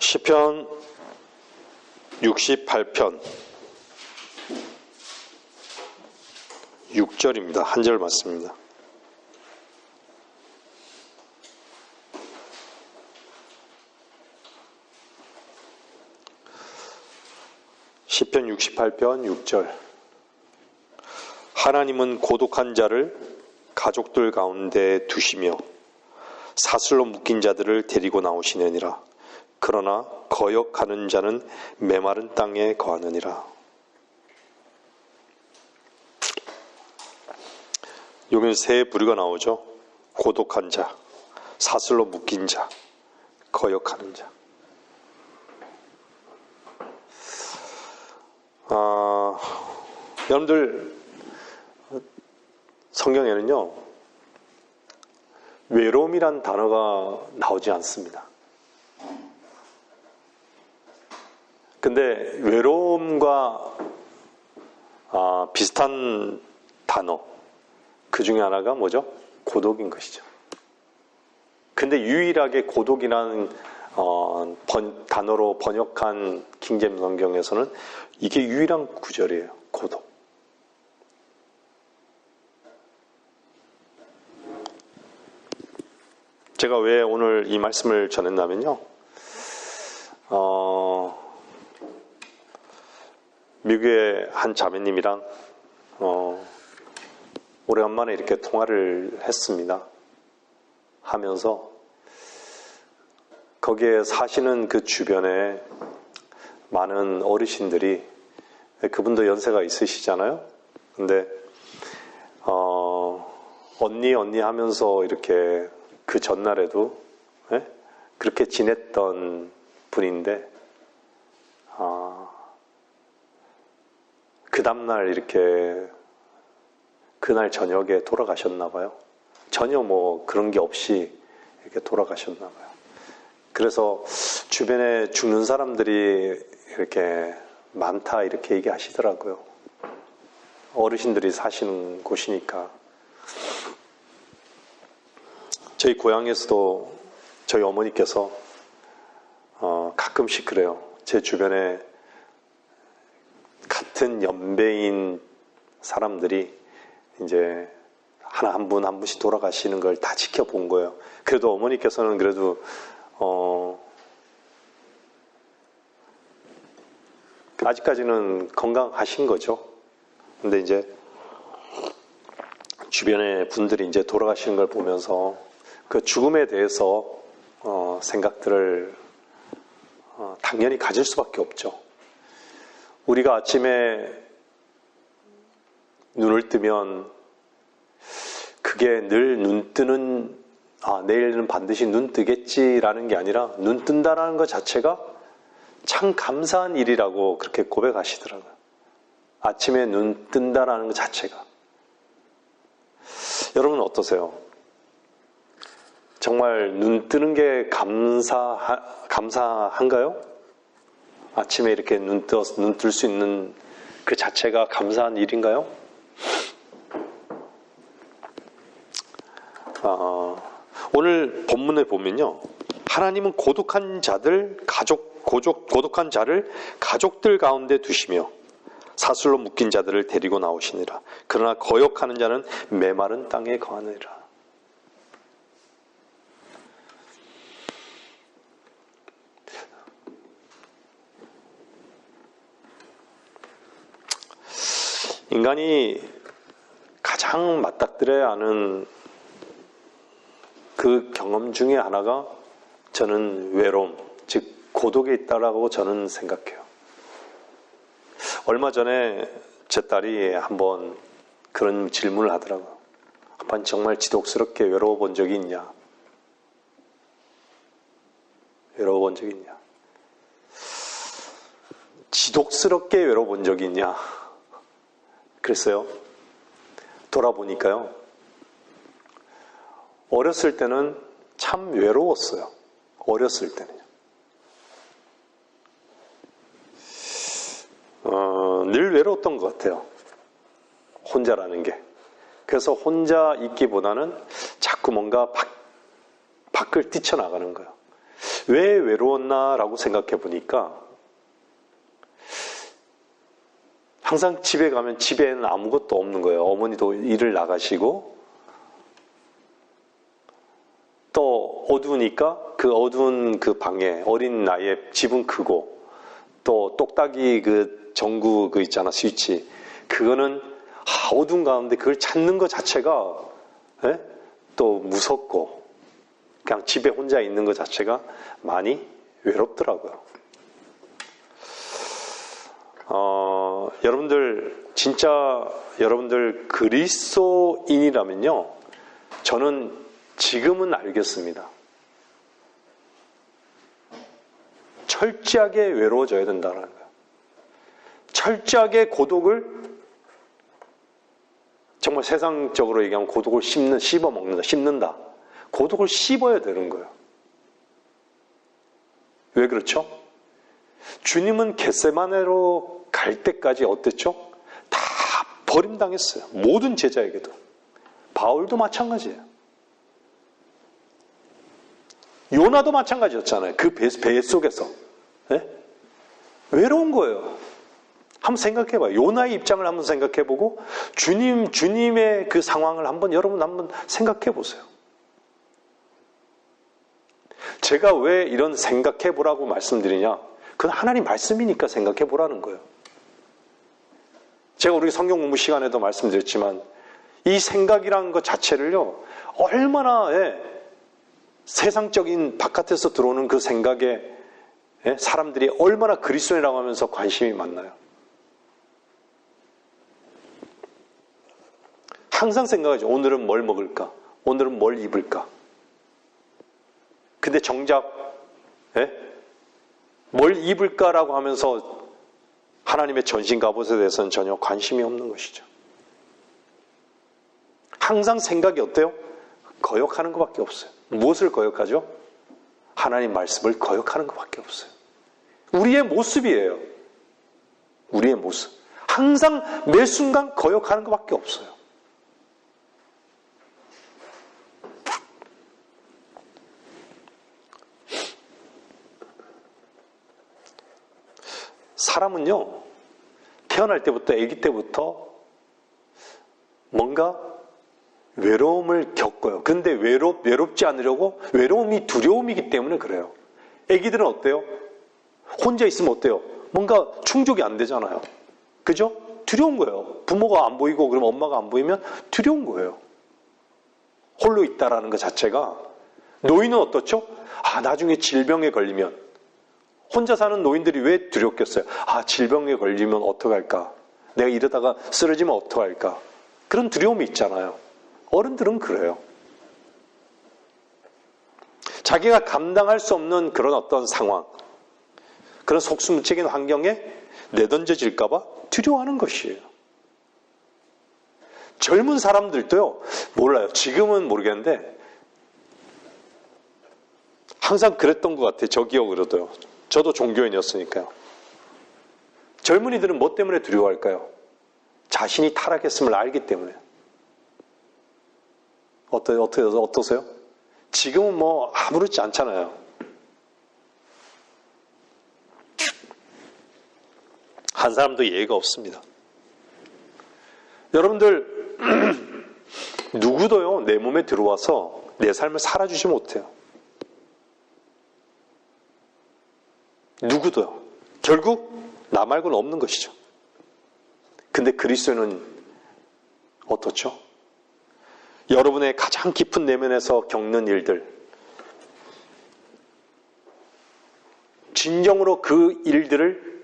시편 68편 6절입니다. 한 절 맞습니다. 시편 68편 6절. 하나님은 고독한 자를 가족들 가운데 두시며 사슬로 묶인 자들을 데리고 나오시느니라. 그러나 거역하는 자는 메마른 땅에 거하느니라. 여기는 세 부류가 나오죠. 고독한 자, 사슬로 묶인 자, 거역하는 자. 여러분들 성경에는요, 외로움이란 단어가 나오지 않습니다. 근데 외로움과 비슷한 단어, 그 중에 하나가 뭐죠? 고독인 것이죠. 근데 유일하게 고독이라는 단어로 번역한 킹제임스 성경에서는 이게 유일한 구절이에요. 고독. 제가 왜 오늘 이 말씀을 전했냐면요, 미국의 한 자매님이랑 오래간만에 이렇게 통화를 했습니다. 하면서 거기에 사시는 그 주변에 많은 어르신들이, 그분도 연세가 있으시잖아요. 근데 언니 하면서 이렇게 그 전날에도 그렇게 지냈던 분인데 그 다음날 이렇게 그날 저녁에 돌아가셨나 봐요. 전혀 뭐 그런 게 없이 이렇게 돌아가셨나 봐요. 그래서 주변에 죽는 사람들이 이렇게 많다 이렇게 얘기하시더라고요. 어르신들이 사시는 곳이니까. 저희 고향에서도 저희 어머니께서 가끔씩 그래요. 제 주변에 같은 연배인 사람들이 이제 한 분씩 돌아가시는 걸 다 지켜본 거예요. 그래도 어머니께서는 그래도 아직까지는 건강하신 거죠. 근데 이제 주변의 분들이 이제 돌아가시는 걸 보면서 그 죽음에 대해서 생각들을 당연히 가질 수밖에 없죠. 우리가 아침에 눈을 뜨면 그게 늘 눈 뜨는, 내일은 반드시 눈 뜨겠지라는 게 아니라 눈 뜬다라는 것 자체가 참 감사한 일이라고 그렇게 고백하시더라고요. 아침에 눈 뜬다라는 것 자체가. 여러분은 어떠세요? 정말 눈 뜨는 게 감사한가요? 아침에 이렇게 눈 뜰 수 있는 그 자체가 감사한 일인가요? 오늘 본문에 보면요, 하나님은 고독한 자를 가족들 가운데 두시며 사슬로 묶인 자들을 데리고 나오시니라. 그러나 거역하는 자는 메마른 땅에 거하느니라. 인간이 가장 맞닥뜨려야 하는 그 경험 중에 하나가 저는 외로움, 즉 고독에 있다라고 저는 생각해요. 얼마 전에 제 딸이 한번 그런 질문을 하더라고요. 아빠 정말 지독스럽게 외로워 본 적이 있냐? 외로워 본 적이 있냐? 지독스럽게 외로워 본 적이 있냐? 그랬어요. 돌아보니까요, 어렸을 때는 참 외로웠어요. 어렸을 때는요. 늘 외로웠던 것 같아요. 혼자라는 게. 그래서 혼자 있기보다는 자꾸 뭔가 밖을 뛰쳐나가는 거예요. 왜 외로웠나라고 생각해 보니까 항상 집에 가면 집에는 아무것도 없는 거예요. 어머니도 일을 나가시고 또 어두우니까 그 어두운 그 방에 어린 나이에 집은 크고 또 똑딱이 그 전구 그 있잖아 스위치 그거는 어두운 가운데 그걸 찾는 것 자체가 또 무섭고 그냥 집에 혼자 있는 것 자체가 많이 외롭더라고요. 여러분들 진짜 여러분들 그리스도인이라면요 저는 지금은 알겠습니다. 철저하게 외로워져야 된다는 거예요. 철저하게 고독을 정말 세상적으로 얘기하면 고독을 씹는다. 고독을 씹어야 되는 거예요. 왜 그렇죠? 주님은 겟세마네로 갈 때까지 어땠죠? 다 버림당했어요. 모든 제자에게도. 바울도 마찬가지예요. 요나도 마찬가지였잖아요. 그 배 속에서. 네? 외로운 거예요. 한번 생각해봐요. 요나의 입장을 한번 생각해보고 주님의 그 상황을 여러분 한번 생각해보세요. 제가 왜 이런 생각해보라고 말씀드리냐? 그건 하나님 말씀이니까 생각해보라는 거예요. 제가 우리 성경 공부 시간에도 말씀드렸지만 이 생각이라는 것 자체를요. 얼마나 세상적인 바깥에서 들어오는 그 생각에 사람들이 얼마나 그리스도인이라고 하면서 관심이 많나요? 항상 생각하죠. 오늘은 뭘 먹을까? 오늘은 뭘 입을까? 근데 정작 뭘 입을까라고 하면서 하나님의 전신 갑옷에 대해서는 전혀 관심이 없는 것이죠. 항상 생각이 어때요? 거역하는 것밖에 없어요. 무엇을 거역하죠? 하나님 말씀을 거역하는 것밖에 없어요. 우리의 모습이에요. 우리의 모습. 항상 매 순간 거역하는 것밖에 없어요. 사람은요, 태어날 때부터, 아기 때부터 뭔가 외로움을 겪어요. 근데 외롭지 않으려고 외로움이 두려움이기 때문에 그래요. 아기들은 어때요? 혼자 있으면 어때요? 뭔가 충족이 안 되잖아요. 그죠? 두려운 거예요. 부모가 안 보이고 그러면 엄마가 안 보이면 두려운 거예요. 홀로 있다라는 것 자체가. 노인은 어떻죠? 나중에 질병에 걸리면 혼자 사는 노인들이 왜 두렵겠어요? 질병에 걸리면 어떡할까? 내가 이러다가 쓰러지면 어떡할까? 그런 두려움이 있잖아요. 어른들은 그래요. 자기가 감당할 수 없는 그런 어떤 상황, 그런 속수무책인 환경에 내던져질까 봐 두려워하는 것이에요. 젊은 사람들도요, 몰라요. 지금은 모르겠는데 항상 그랬던 것 같아요. 저 기억으로도요. 저도 종교인이었으니까요. 젊은이들은 뭐 때문에 두려워할까요? 자신이 타락했음을 알기 때문에. 어떠세요? 지금은 뭐 아무렇지 않잖아요. 한 사람도 예의가 없습니다. 여러분들 누구도요 내 몸에 들어와서 내 삶을 살아주지 못해요. 누구도요. 결국 나 말고는 없는 것이죠. 근데 그리스도는 어떻죠? 여러분의 가장 깊은 내면에서 겪는 일들, 진정으로 그 일들을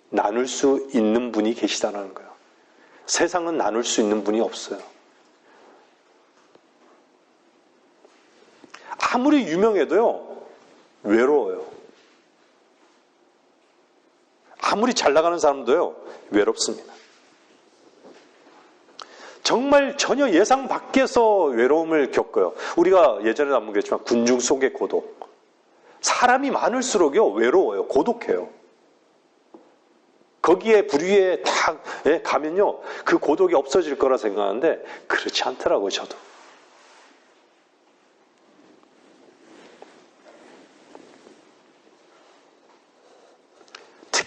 나눌 수 있는 분이 계시다는 거예요. 세상은 나눌 수 있는 분이 없어요. 아무리 유명해도요, 외로워요. 아무리 잘 나가는 사람도요, 외롭습니다. 정말 전혀 예상 밖에서 외로움을 겪어요. 우리가 예전에도 한번 그랬지만 군중 속의 고독. 사람이 많을수록요, 외로워요. 고독해요. 거기에 부류에 딱 가면요, 그 고독이 없어질 거라 생각하는데 그렇지 않더라고요, 저도.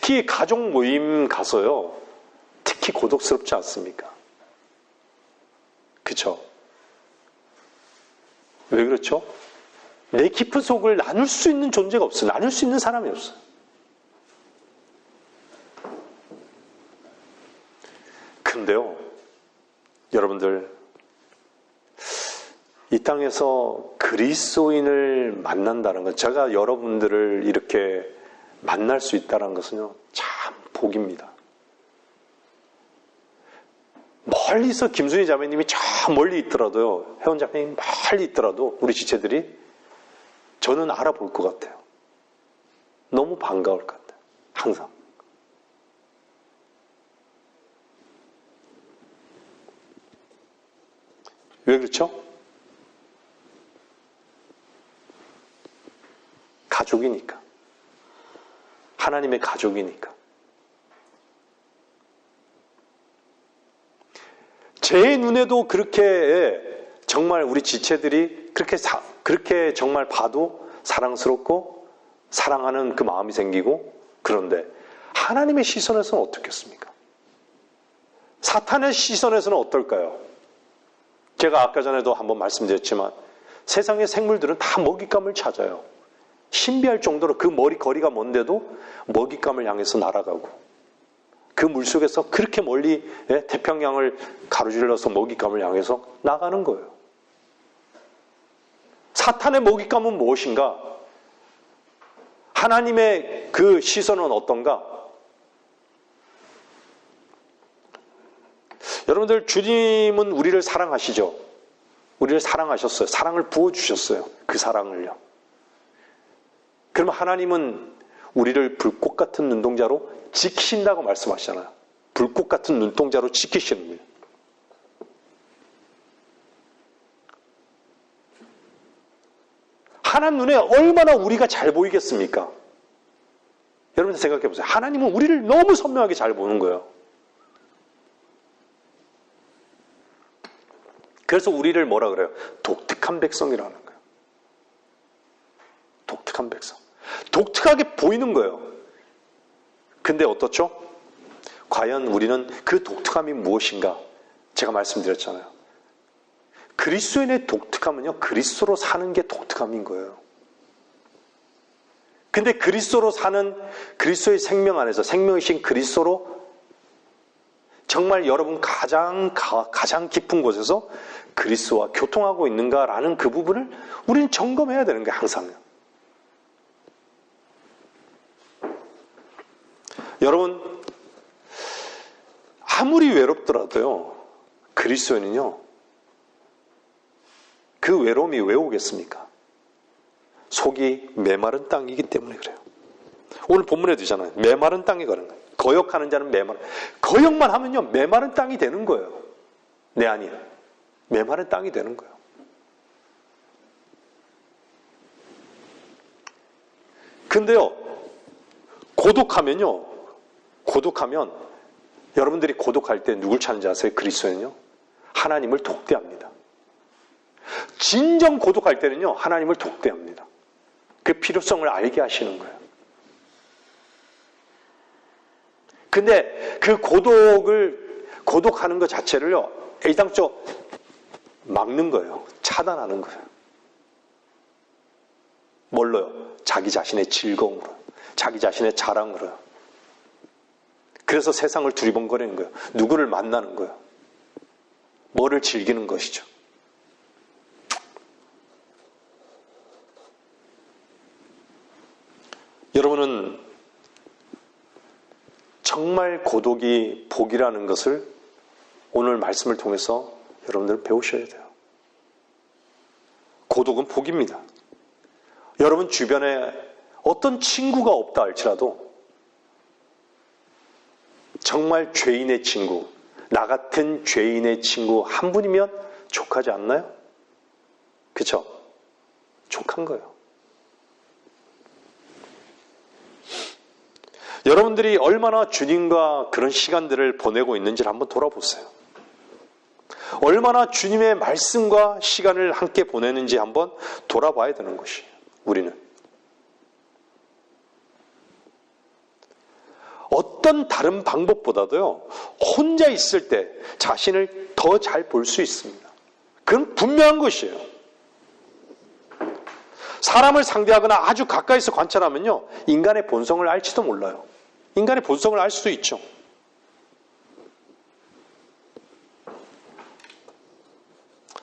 특히 가족 모임 가서요. 특히 고독스럽지 않습니까? 그쵸? 왜 그렇죠? 내 깊은 속을 나눌 수 있는 존재가 없어요. 나눌 수 있는 사람이 없어요. 근데요, 여러분들, 이 땅에서 그리스도인을 만난다는 것, 제가 여러분들을 이렇게 만날 수 있다는 것은요, 참 복입니다. 멀리서 김순희 자매님이 저 멀리 있더라도요, 혜원 자매님 멀리 있더라도 우리 지체들이 저는 알아볼 것 같아요. 너무 반가울 것 같아요. 항상. 왜 그렇죠? 가족이니까. 하나님의 가족이니까. 제 눈에도 그렇게 정말 우리 지체들이 그렇게 정말 봐도 사랑스럽고 사랑하는 그 마음이 생기고, 그런데 하나님의 시선에서는 어떻겠습니까? 사탄의 시선에서는 어떨까요? 제가 아까 전에도 한번 말씀드렸지만 세상의 생물들은 다 먹잇감을 찾아요. 신비할 정도로 그 거리가 먼데도 먹잇감을 향해서 날아가고, 그 물속에서 그렇게 멀리 태평양을 가로질러서 먹잇감을 향해서 나가는 거예요. 사탄의 먹잇감은 무엇인가? 하나님의 그 시선은 어떤가? 여러분들, 주님은 우리를 사랑하시죠? 우리를 사랑하셨어요. 사랑을 부어주셨어요. 그 사랑을요. 그러면 하나님은 우리를 불꽃 같은 눈동자로 지키신다고 말씀하시잖아요. 불꽃 같은 눈동자로 지키시는 거예요. 하나님 눈에 얼마나 우리가 잘 보이겠습니까? 여러분들 생각해 보세요. 하나님은 우리를 너무 선명하게 잘 보는 거예요. 그래서 우리를 뭐라 그래요? 독특한 백성이라는 거예요. 독특한 백성. 독특하게 보이는 거예요. 근데 어떻죠? 과연 우리는 그 독특함이 무엇인가? 제가 말씀드렸잖아요. 그리스도인의 독특함은요, 그리스도로 사는 게 독특함인 거예요. 근데 그리스도로 사는, 그리스도의 생명 안에서, 생명이신 그리스도로 정말 여러분 가장 깊은 곳에서 그리스도와 교통하고 있는가라는 그 부분을 우리는 점검해야 되는 거예요, 항상. 여러분, 아무리 외롭더라도요, 그리스도인은요, 그 외로움이 왜 오겠습니까? 속이 메마른 땅이기 때문에 그래요. 오늘 본문에 되잖아요. 메마른 땅에 가는 거예요. 거역하는 자는 거역만 하면요, 메마른 땅이 되는 거예요. 내 안이 메마른 땅이 되는 거예요. 근데요, 고독하면 여러분들이 고독할 때 누굴 찾는지 아세요? 그리스도는요, 하나님을 독대합니다. 진정 고독할 때는요, 하나님을 독대합니다. 그 필요성을 알게 하시는 거예요. 근데 그 고독하는 것 자체를요, 애당초 막는 거예요. 차단하는 거예요. 뭘로요? 자기 자신의 즐거움으로, 자기 자신의 자랑으로요. 그래서 세상을 두리번거리는 거예요. 누구를 만나는 거예요. 뭐를 즐기는 것이죠. 여러분은 정말 고독이 복이라는 것을 오늘 말씀을 통해서 여러분들은 배우셔야 돼요. 고독은 복입니다. 여러분 주변에 어떤 친구가 없다 할지라도 정말 죄인의 친구, 나 같은 죄인의 친구 한 분이면 족하지 않나요? 그쵸? 족한 거예요. 여러분들이 얼마나 주님과 그런 시간들을 보내고 있는지를 한번 돌아보세요. 얼마나 주님의 말씀과 시간을 함께 보내는지 한번 돌아봐야 되는 것이에요. 우리는. 어떤 다른 방법보다도요, 혼자 있을 때 자신을 더 잘 볼 수 있습니다. 그건 분명한 것이에요. 사람을 상대하거나 아주 가까이서 관찰하면요, 인간의 본성을 알지도 몰라요. 인간의 본성을 알 수도 있죠.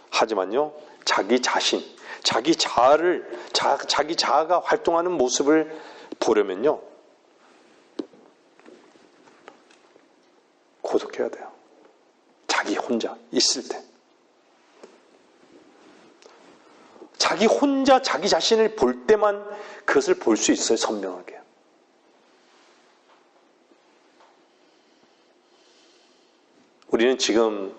하지만요, 자기 자신, 자기 자아가 활동하는 모습을 보려면요, 고독해야 돼요. 자기 혼자 있을 때. 자기 혼자 자기 자신을 볼 때만 그것을 볼 수 있어요, 선명하게. 우리는 지금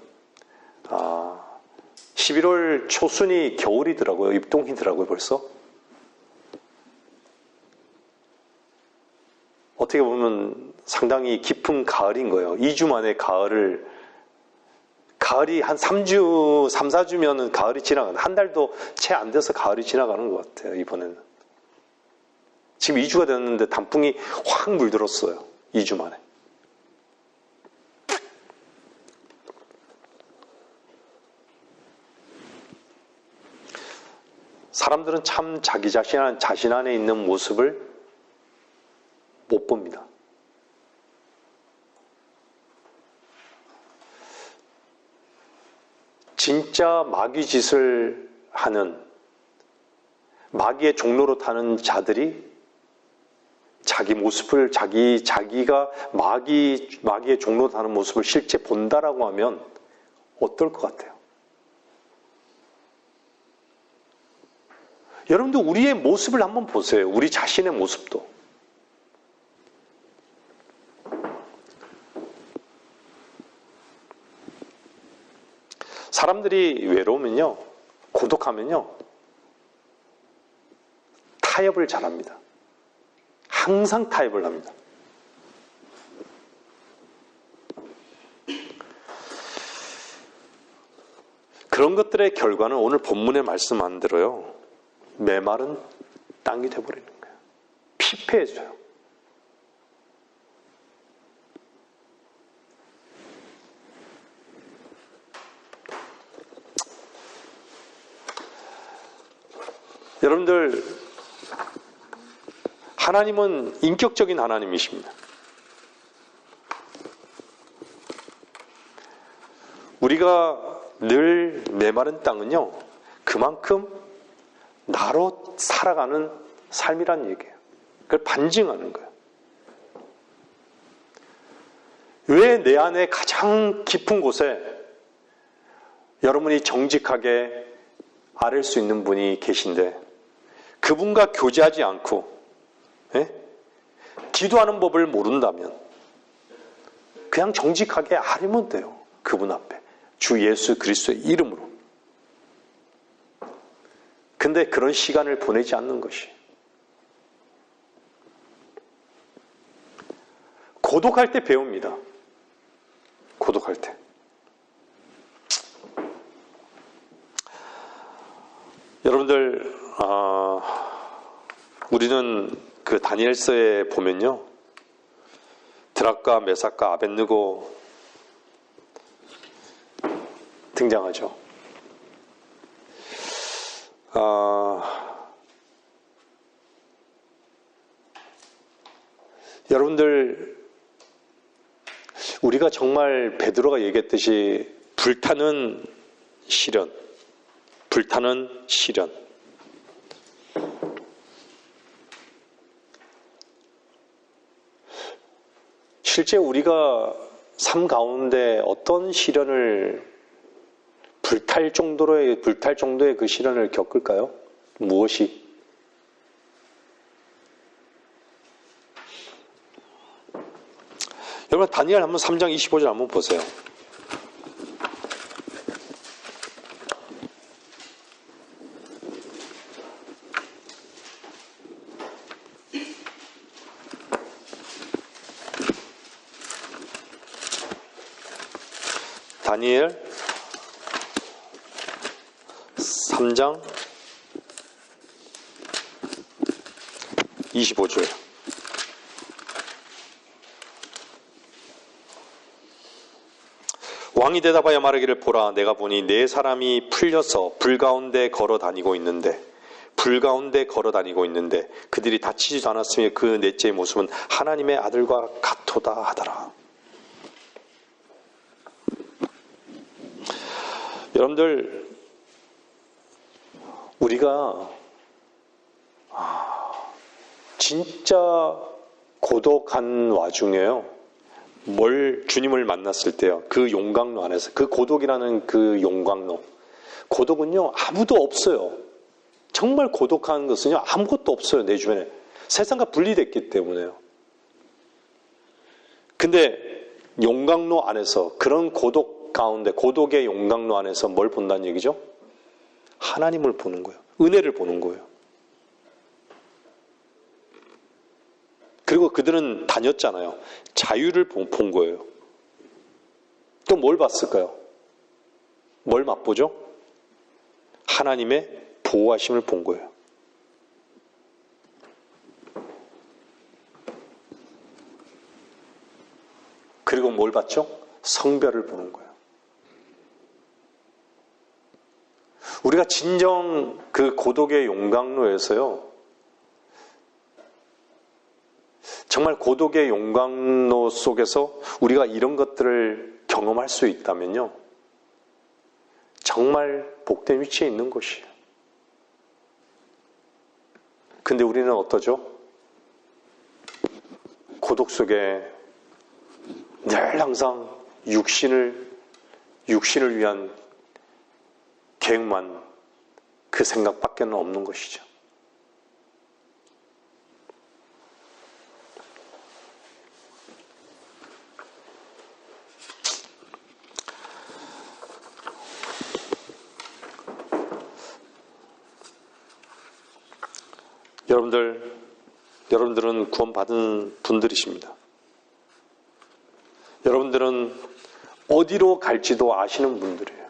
11월 초순이 겨울이더라고요. 입동이더라고요, 벌써. 어떻게 보면 상당히 깊은 가을인 거예요. 2주 만에 가을이 한 3주, 3, 4주면은 가을이 지나가는, 한 달도 채 안 돼서 가을이 지나가는 것 같아요, 이번에는. 지금 2주가 됐는데 단풍이 확 물들었어요, 2주 만에. 사람들은 참 자기 자신 안에 있는 모습을 못 봅니다. 진짜 마귀 짓을 하는, 마귀의 종로로 타는 자들이 자기 모습을, 자기가 마귀의 종로로 타는 모습을 실제 본다라고 하면 어떨 것 같아요? 여러분들 우리의 모습을 한번 보세요. 우리 자신의 모습도. 사람들이 외로우면요, 고독하면요, 타협을 잘합니다. 항상 타협을 합니다. 그런 것들의 결과는 오늘 본문의 말씀 안 들어요. 메마른 땅이 되어버리는 거예요. 피폐해져요. 여러분들, 하나님은 인격적인 하나님이십니다. 우리가 늘 메마른 땅은요, 그만큼 나로 살아가는 삶이란 얘기예요. 그걸 반증하는 거예요. 왜 내 안에 가장 깊은 곳에 여러분이 정직하게 앓을 수 있는 분이 계신데 그분과 교제하지 않고 기도하는 법을 모른다면 그냥 정직하게 앓으면 돼요. 그분 앞에. 주 예수 그리스도의 이름으로. 근데 그런 시간을 보내지 않는 것이. 고독할 때 배웁니다. 고독할 때. 여러분들, 우리는 그 다니엘서에 보면요, 드락과 메삭과 아벳느고 등장하죠. 여러분들, 우리가 정말 베드로가 얘기했듯이 불타는 시련, 불타는 시련. 실제 우리가 삶 가운데 어떤 시련을 불탈 정도의 그 시련을 겪을까요? 무엇이? 여러분, 다니엘 한번 3장 25절 한번 보세요. 다니엘 3장 25절. 왕이 대답하여 말하기를 보라 내가 보니 네 사람이 풀려서 불 가운데 걸어 다니고 있는데 그들이 다치지도 않았으며 그 넷째의 모습은 하나님의 아들과 같도다 하더라. 여러분들 우리가 진짜 고독한 와중에요. 주님을 만났을 때요. 그 용광로 안에서 그 고독이라는 그 용광로. 고독은요 아무도 없어요. 정말 고독한 것은요 아무것도 없어요. 내 주변에. 세상과 분리됐기 때문에요. 근데 용광로 안에서 그런 고독 가운데 고독의 용광로 안에서 뭘 본다는 얘기죠? 하나님을 보는 거예요. 은혜를 보는 거예요. 그리고 그들은 다녔잖아요. 자유를 본 거예요. 또 뭘 봤을까요? 뭘 맛보죠? 하나님의 보호하심을 본 거예요. 그리고 뭘 봤죠? 성별을 보는 거예요. 우리가 진정 그 고독의 용광로에서요. 정말 고독의 용광로 속에서 우리가 이런 것들을 경험할 수 있다면요. 정말 복된 위치에 있는 것이에요. 근데 우리는 어떠죠? 고독 속에 늘 항상 육신을 위한 계획만 그 생각밖에는 없는 것이죠. 여러분들은 구원받은 분들이십니다. 여러분들은 어디로 갈지도 아시는 분들이에요.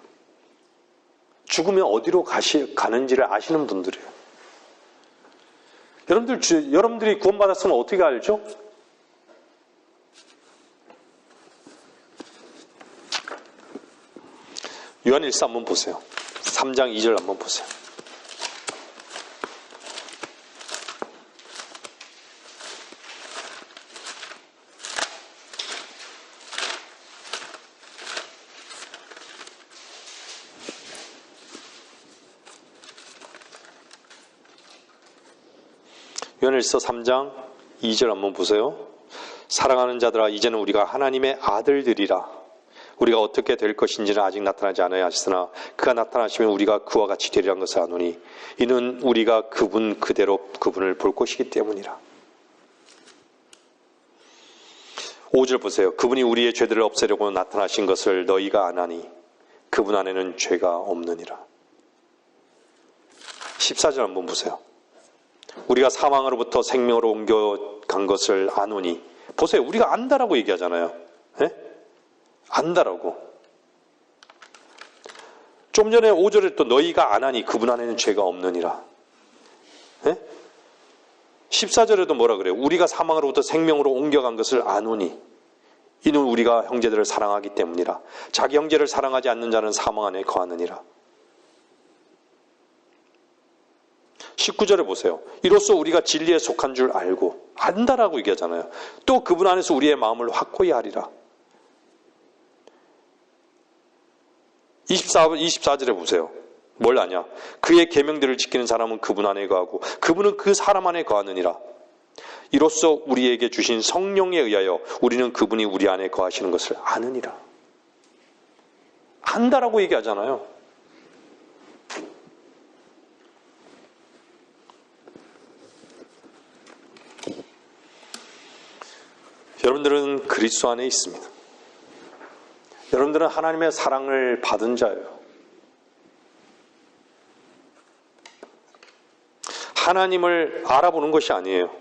죽으면 어디로 가는지를 아시는 분들이에요. 여러분들이 구원받았으면 어떻게 알죠? 요한일서 한번 보세요. 3장 2절 한번 보세요. 요한일서 3장 2절 한번 보세요. 사랑하는 자들아 이제는 우리가 하나님의 아들들이라. 우리가 어떻게 될 것인지는 아직 나타나지 않아야 하시으나 그가 나타나시면 우리가 그와 같이 되리라는 것을 아노니 이는 우리가 그분 그대로 그분을 볼 것이기 때문이라. 5절 보세요. 그분이 우리의 죄들을 없애려고 나타나신 것을 너희가 아나니 그분 안에는 죄가 없느니라. 14절 한번 보세요. 우리가 사망으로부터 생명으로 옮겨간 것을 아노니. 보세요. 우리가 안다라고 얘기하잖아요. 네? 안다라고. 좀 전에 5절에 또 너희가 아나니 그분 안에는 죄가 없느니라. 네? 14절에도 뭐라 그래요? 우리가 사망으로부터 생명으로 옮겨간 것을 아노니. 이는 우리가 형제들을 사랑하기 때문이라. 자기 형제를 사랑하지 않는 자는 사망 안에 거하느니라. 19절에 보세요. 이로써 우리가 진리에 속한 줄 알고 안다라고 얘기하잖아요. 또 그분 안에서 우리의 마음을 확고히 하리라. 24절에 보세요. 뭘 아냐? 그의 계명들을 지키는 사람은 그분 안에 거하고 그분은 그 사람 안에 거하느니라. 이로써 우리에게 주신 성령에 의하여 우리는 그분이 우리 안에 거하시는 것을 아느니라. 안다라고 얘기하잖아요. 여러분들은 그리스도 안에 있습니다. 여러분들은 하나님의 사랑을 받은 자예요. 하나님을 알아보는 것이 아니에요.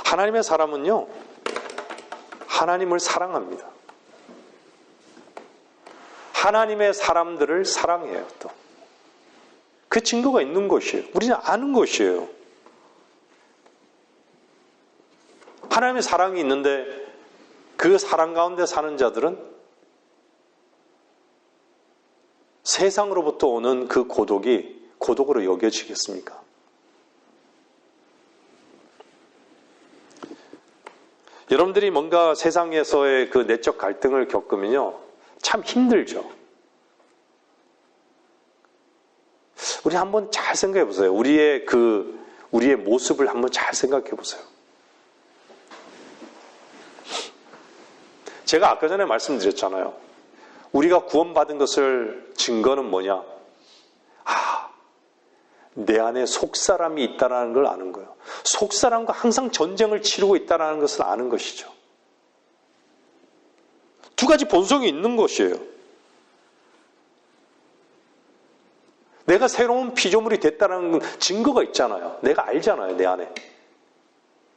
하나님의 사람은요, 하나님을 사랑합니다. 하나님의 사람들을 사랑해요, 또. 그 증거가 있는 것이에요. 우리는 아는 것이에요. 하나님의 사랑이 있는데 그 사랑 가운데 사는 자들은 세상으로부터 오는 그 고독이 고독으로 여겨지겠습니까? 여러분들이 뭔가 세상에서의 그 내적 갈등을 겪으면요, 참 힘들죠. 우리 한번 잘 생각해 보세요. 우리의 모습을 한번 잘 생각해 보세요. 제가 아까 전에 말씀드렸잖아요. 우리가 구원받은 것을 증거는 뭐냐? 내 안에 속사람이 있다는 걸 아는 거예요. 속사람과 항상 전쟁을 치르고 있다는 것을 아는 것이죠. 두 가지 본성이 있는 것이에요. 내가 새로운 피조물이 됐다는 증거가 있잖아요. 내가 알잖아요, 내 안에.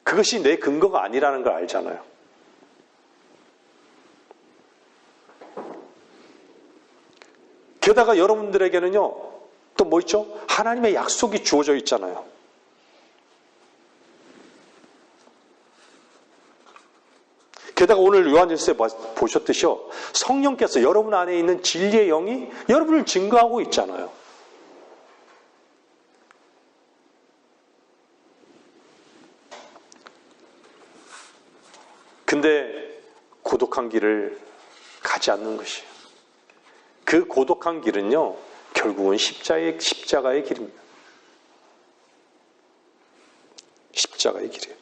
그것이 내 근거가 아니라는 걸 알잖아요. 게다가 여러분들에게는요, 또 뭐 있죠? 하나님의 약속이 주어져 있잖아요. 게다가 오늘 요한일서에 보셨듯이요, 성령께서 여러분 안에 있는 진리의 영이 여러분을 증거하고 있잖아요. 근데 고독한 길을 가지 않는 것이에요. 그 고독한 길은요, 결국은 십자가의 길입니다. 십자가의 길이에요.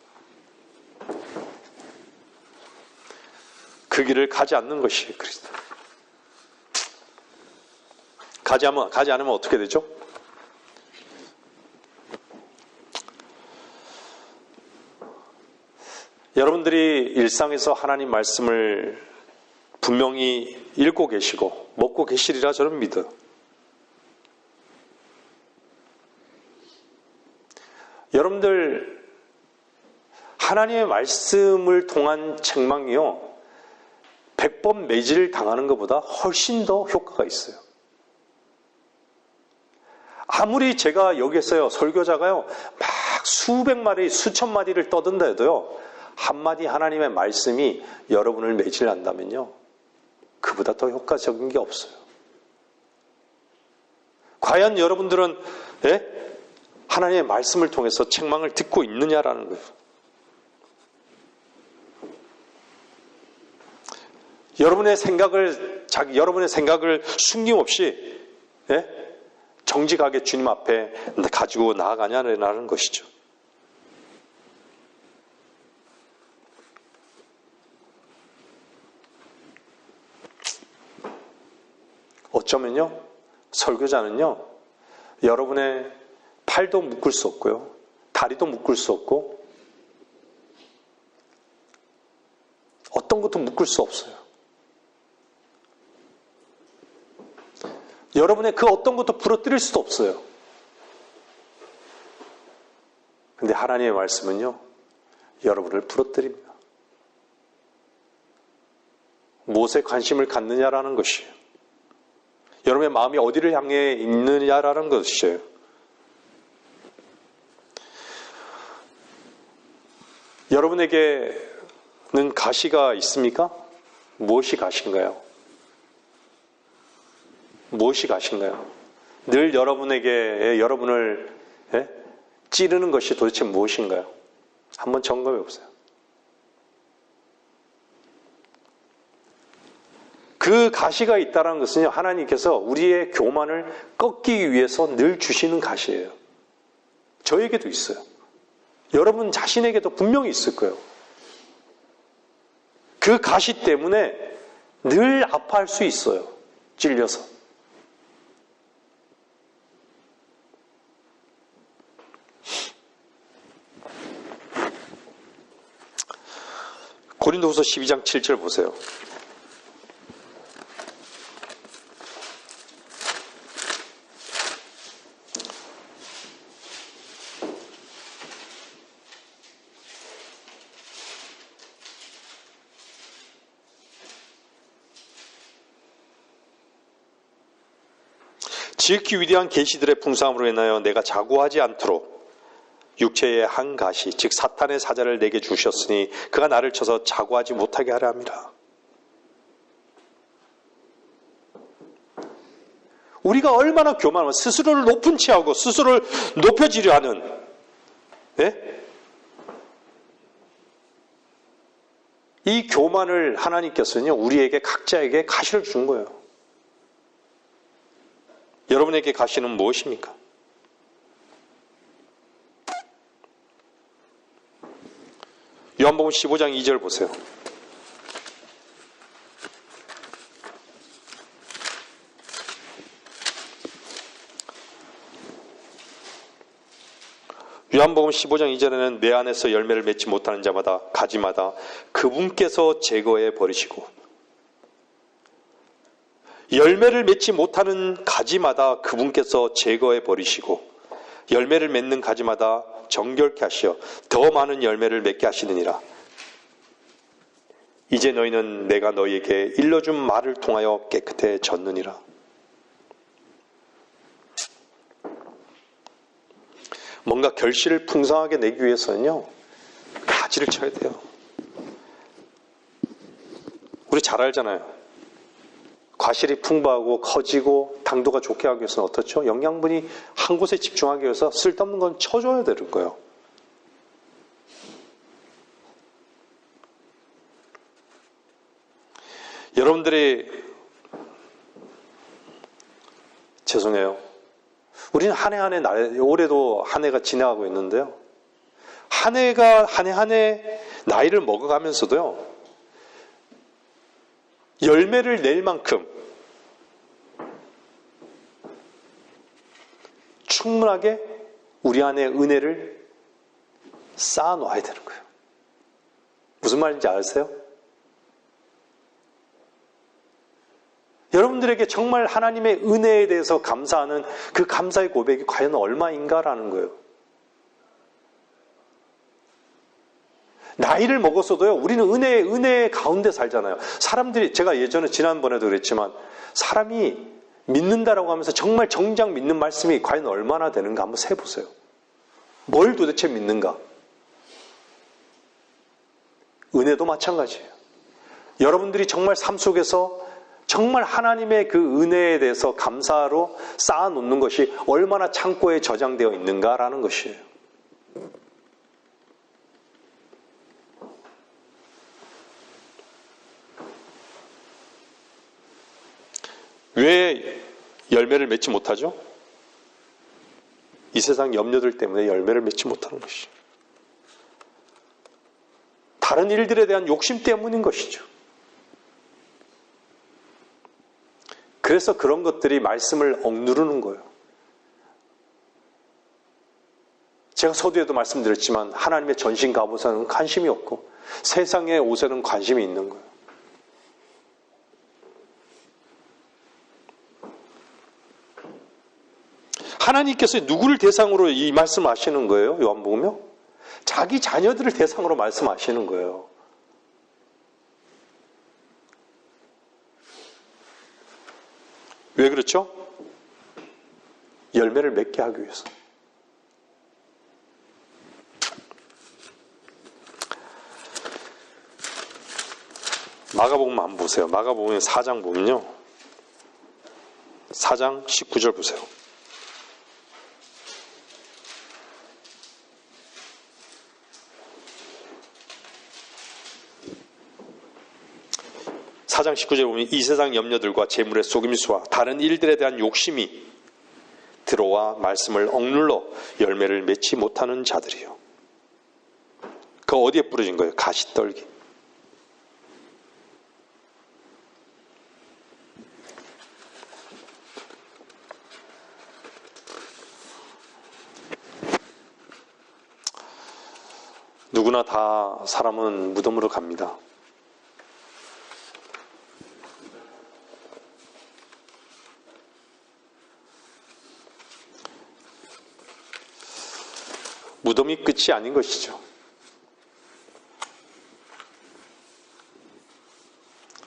그 길을 가지 않는 것이 그리스도. 가지 않으면 어떻게 되죠? 여러분들이 일상에서 하나님 말씀을 분명히 읽고 계시고 먹고 계시리라 저는 믿어요. 여러분들 하나님의 말씀을 통한 책망이요, 100번 매질 당하는 것보다 훨씬 더 효과가 있어요. 아무리 제가 여기서요, 설교자가요, 막 수백 마디, 수천 마디를 떠든다 해도요, 한마디 하나님의 말씀이 여러분을 매질한다면요, 그보다 더 효과적인 게 없어요. 과연 여러분들은 하나님의 말씀을 통해서 책망을 듣고 있느냐라는 거예요. 여러분의 생각을 숨김없이 정직하게 주님 앞에 가지고 나아가냐라는 것이죠. 어쩌면요, 설교자는요, 여러분의 팔도 묶을 수 없고요, 다리도 묶을 수 없고, 어떤 것도 묶을 수 없어요. 여러분의 그 어떤 것도 부러뜨릴 수도 없어요. 근데 하나님의 말씀은요, 여러분을 부러뜨립니다. 무엇에 관심을 갖느냐라는 것이에요. 여러분의 마음이 어디를 향해 있느냐라는 것이에요. 여러분에게는 가시가 있습니까? 무엇이 가시인가요? 무엇이 가시인가요? 늘 여러분을 찌르는 것이 도대체 무엇인가요? 한번 점검해 보세요. 그 가시가 있다는 것은요, 하나님께서 우리의 교만을 꺾기 위해서 늘 주시는 가시예요. 저에게도 있어요. 여러분 자신에게도 분명히 있을 거예요. 그 가시 때문에 늘 아파할 수 있어요. 찔려서. 고린도후서 12장 7절 보세요. 지극히 위대한 계시들의 풍성함으로 인하여 내가 자고하지 않도록 육체의 한 가시 즉 사탄의 사자를 내게 주셨으니 그가 나를 쳐서 자고하지 못하게 하려 함이라. 우리가 얼마나 교만하면 스스로를 높은 채하고 스스로를 높여지려 하는, 예? 이 교만을 하나님께서는요 우리에게 각자에게 가시를 준 거예요. 여러분에게 가시는 무엇입니까? 요한복음 15장 2절 보세요. 요한복음 15장 2절에는 내 안에서 열매를 맺지 못하는 자마다 가지마다 그분께서 제거해 버리시고, 열매를 맺지 못하는 가지마다 그분께서 제거해 버리시고 열매를 맺는 가지마다 정결케 하시어 더 많은 열매를 맺게 하시느니라. 이제 너희는 내가 너희에게 일러준 말을 통하여 깨끗해졌느니라. 뭔가 결실을 풍성하게 내기 위해서는요 가지를 쳐야 돼요. 우리 잘 알잖아요. 과실이 풍부하고 커지고 당도가 좋게 하기 위해서는 어떻죠? 영양분이 한 곳에 집중하기 위해서 쓸데없는 건 쳐줘야 되는 거예요. 여러분들이 죄송해요. 우리는 한 해 한 해 올해도 한 해가 지나가고 있는데요. 한 해 한 해 나이를 먹어가면서도요. 열매를 낼 만큼 충분하게 우리 안에 은혜를 쌓아놓아야 되는 거예요. 무슨 말인지 아세요? 여러분들에게 정말 하나님의 은혜에 대해서 감사하는 그 감사의 고백이 과연 얼마인가라는 거예요. 나이를 먹었어도요, 우리는 은혜 가운데 살잖아요. 사람들이, 제가 예전에 지난번에도 그랬지만, 사람이 믿는다라고 하면서 정말 정작 믿는 말씀이 과연 얼마나 되는가 한번 세보세요. 뭘 도대체 믿는가? 은혜도 마찬가지예요. 여러분들이 정말 삶 속에서 정말 하나님의 그 은혜에 대해서 감사로 쌓아놓는 것이 얼마나 창고에 저장되어 있는가라는 것이에요. 왜 열매를 맺지 못하죠? 이 세상 염려들 때문에 열매를 맺지 못하는 것이죠. 다른 일들에 대한 욕심 때문인 것이죠. 그래서 그런 것들이 말씀을 억누르는 거예요. 제가 서두에도 말씀드렸지만 하나님의 전신 갑옷에는 관심이 없고 세상의 옷에는 관심이 있는 거예요. 하나님께서 누구를 대상으로 이 말씀을 하시는 거예요? 요한복음이요? 자기 자녀들을 대상으로 말씀하시는 거예요. 왜 그렇죠? 열매를 맺게 하기 위해서. 마가복음 한번 보세요. 마가복음 4장 보면요. 4장 19절 보세요. 사장 19절에 보면 이 세상 염려들과 재물의 속임수와 다른 일들에 대한 욕심이 들어와 말씀을 억눌러 열매를 맺지 못하는 자들이요. 그 어디에 뿌려진 거예요? 가시떨기. 누구나 다 사람은 무덤으로 갑니다. 무덤이 끝이 아닌 것이죠.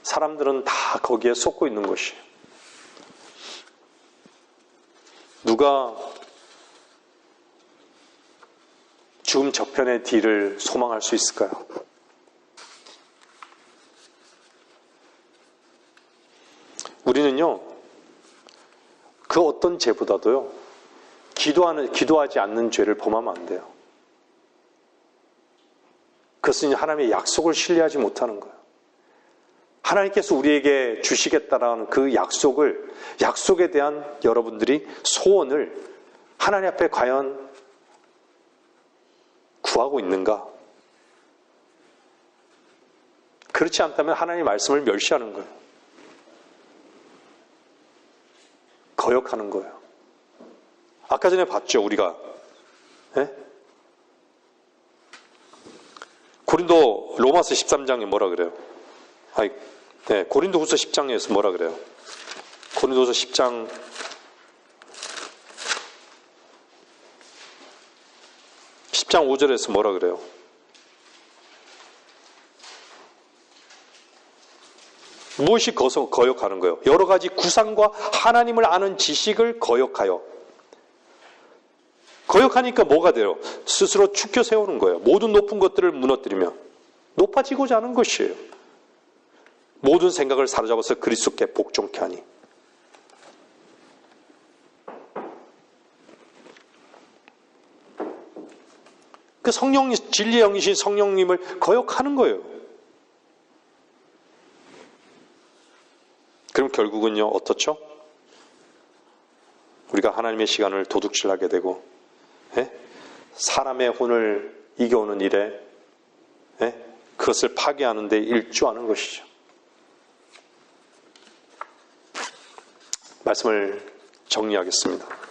사람들은 다 거기에 속고 있는 것이에요. 누가 죽음 저편의 뒤를 소망할 수 있을까요? 우리는요, 그 어떤 죄보다도요, 기도하지 않는 죄를 범하면 안 돼요. 그것은 하나님의 약속을 신뢰하지 못하는 거예요. 하나님께서 우리에게 주시겠다라는 그 약속에 대한 여러분들이 소원을 하나님 앞에 과연 구하고 있는가? 그렇지 않다면 하나님의 말씀을 멸시하는 거예요. 거역하는 거예요. 아까 전에 봤죠, 우리가. 네? 로마서 13장에 뭐라 그래요? 고린도후서 10장에서 뭐라 그래요? 고린도후서 10장 5절에서 뭐라 그래요? 무엇이 거역하는 거예요? 여러 가지 구상과 하나님을 아는 지식을 거역하여. 거역하니까 뭐가 돼요? 스스로 축켜 세우는 거예요. 모든 높은 것들을 무너뜨리며 높아지고자 하는 것이에요. 모든 생각을 사로잡아서 그리스도께 복종케 하니. 그 진리의 영이신 성령님을 거역하는 거예요. 그럼 결국은요, 어떻죠? 우리가 하나님의 시간을 도둑질하게 되고, 사람의 혼을 이겨오는 일에, 그것을 파괴하는 데 일조하는 것이죠. 말씀을 정리하겠습니다.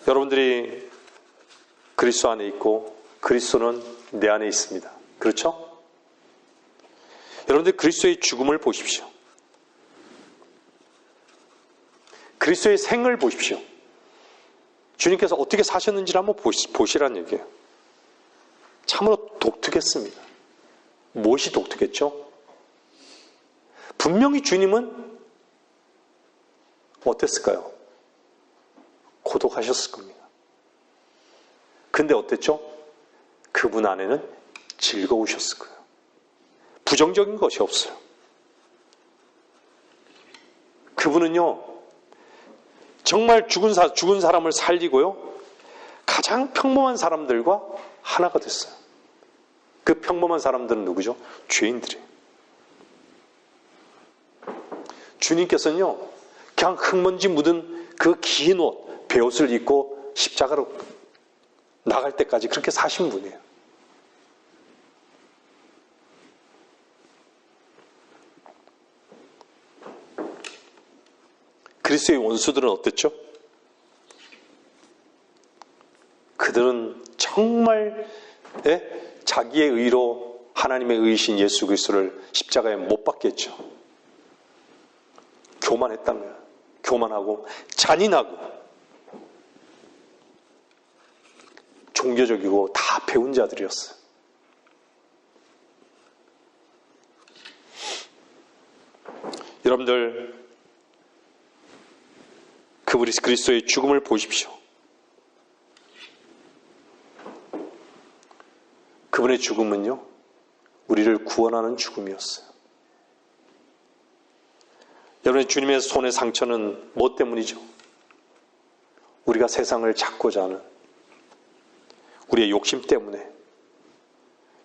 여러분들이 그리스도 안에 있고 그리스도는 내 안에 있습니다. 그렇죠? 여러분들 그리스도의 죽음을 보십시오. 그리스도의 생을 보십시오. 주님께서 어떻게 사셨는지를 한번 보시란 얘기예요. 참으로 독특했습니다. 무엇이 독특했죠? 분명히 주님은 어땠을까요? 고독하셨을 겁니다. 근데 어땠죠? 그분 안에는 즐거우셨을 거예요. 부정적인 것이 없어요. 그분은요, 정말 죽은 사람을 살리고요, 가장 평범한 사람들과 하나가 됐어요. 그 평범한 사람들은 누구죠? 죄인들이에요. 주님께서는요, 그냥 흙먼지 묻은 그 긴 옷, 베옷을 입고 십자가로 나갈 때까지 그렇게 사신 분이에요. 그리스도의 원수들은 어땠죠? 그들은 정말 자기의 의로 하나님의 의이신 예수 그리스도를 십자가에 못 박겠죠. 교만했다면 교만하고 잔인하고 종교적이고 다 배운 자들이었어요. 여러분들 그리스도의 죽음을 보십시오. 그분의 죽음은요, 우리를 구원하는 죽음이었어요. 여러분의 주님의 손의 상처는 뭐 때문이죠? 우리가 세상을 찾고자 하는 우리의 욕심 때문에.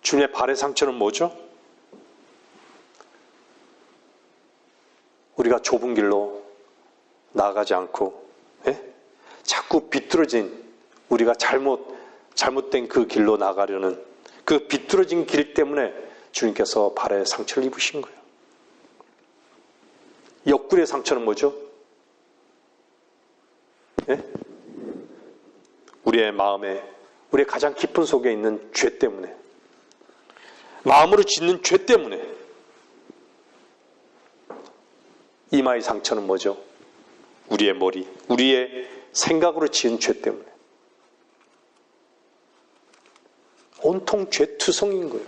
주님의 발의 상처는 뭐죠? 우리가 좁은 길로 나아가지 않고 자꾸 비뚤어진 우리가 잘못된 그 길로 나가려는 그 비뚤어진 길 때문에 주님께서 발에 상처를 입으신 거예요. 옆구리의 상처는 뭐죠? 우리의 마음에, 우리의 가장 깊은 속에 있는 죄 때문에, 마음으로 짓는 죄 때문에. 이마의 상처는 뭐죠? 우리의 머리, 우리의 생각으로 지은 죄 때문에. 온통 죄투성인 거예요.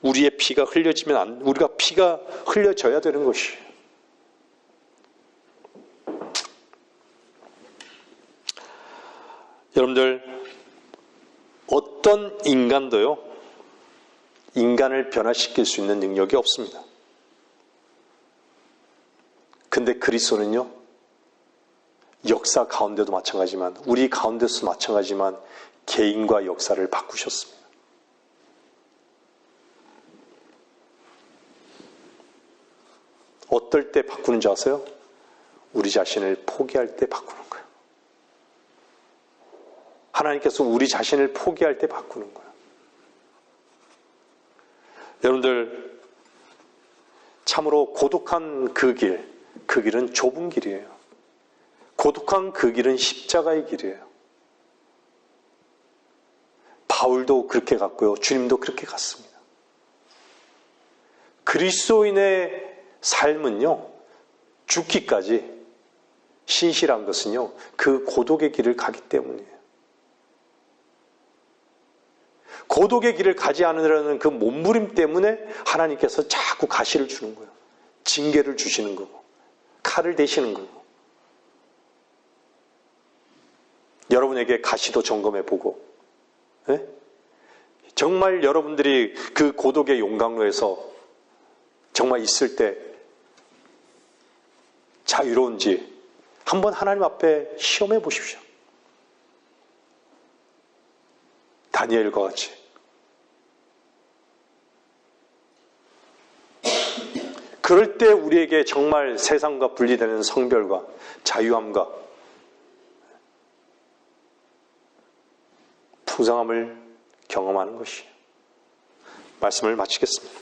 우리의 피가 흘려지면 우리가 피가 흘려져야 되는 것이에요. 여러분들, 어떤 인간도요, 인간을 변화시킬 수 있는 능력이 없습니다. 근데 그리스도는요, 역사 가운데도 마찬가지지만, 우리 가운데서도 마찬가지지만, 개인과 역사를 바꾸셨습니다. 어떨 때 바꾸는 줄 아세요? 우리 자신을 포기할 때 바꾸는 거예요. 하나님께서 우리 자신을 포기할 때 바꾸는 거예요. 여러분들, 참으로 고독한 그 길은 좁은 길이에요. 고독한 그 길은 십자가의 길이에요. 바울도 그렇게 갔고요. 주님도 그렇게 갔습니다. 그리스도인의 삶은요, 죽기까지 신실한 것은요, 그 고독의 길을 가기 때문이에요. 고독의 길을 가지 않으려는 그 몸부림 때문에 하나님께서 자꾸 가시를 주는 거예요. 징계를 주시는 거고, 칼을 대시는 거고. 여러분에게 가시도 점검해 보고, 네? 정말 여러분들이 그 고독의 용광로에서 정말 있을 때 자유로운지 한번 하나님 앞에 시험해 보십시오. 다니엘과 같이. 그럴 때 우리에게 정말 세상과 분리되는 성별과 자유함과 풍성함을 경험하는 것이에요. 말씀을 마치겠습니다.